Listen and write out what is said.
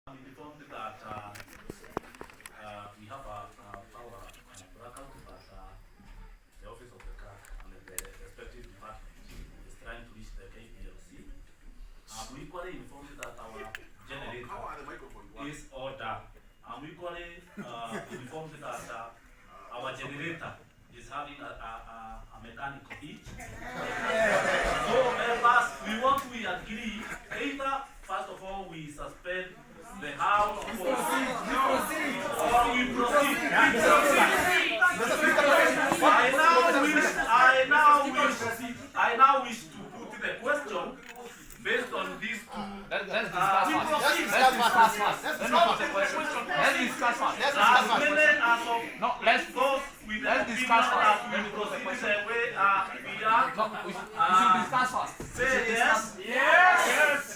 I'm informed that we have our blackout, but the office of the clerk and the respective department is trying to reach the KPLC. I'm equally informed that our generator is ordered. I'm equally informed that our generator is having a mechanical hitch. So members, we want to agree either first of all we suspend the house or we proceed. I now wish to put the question based on these two. Let's discuss first. Let's discuss first. No, let's discuss first. We should discuss first. Say yes. Yes.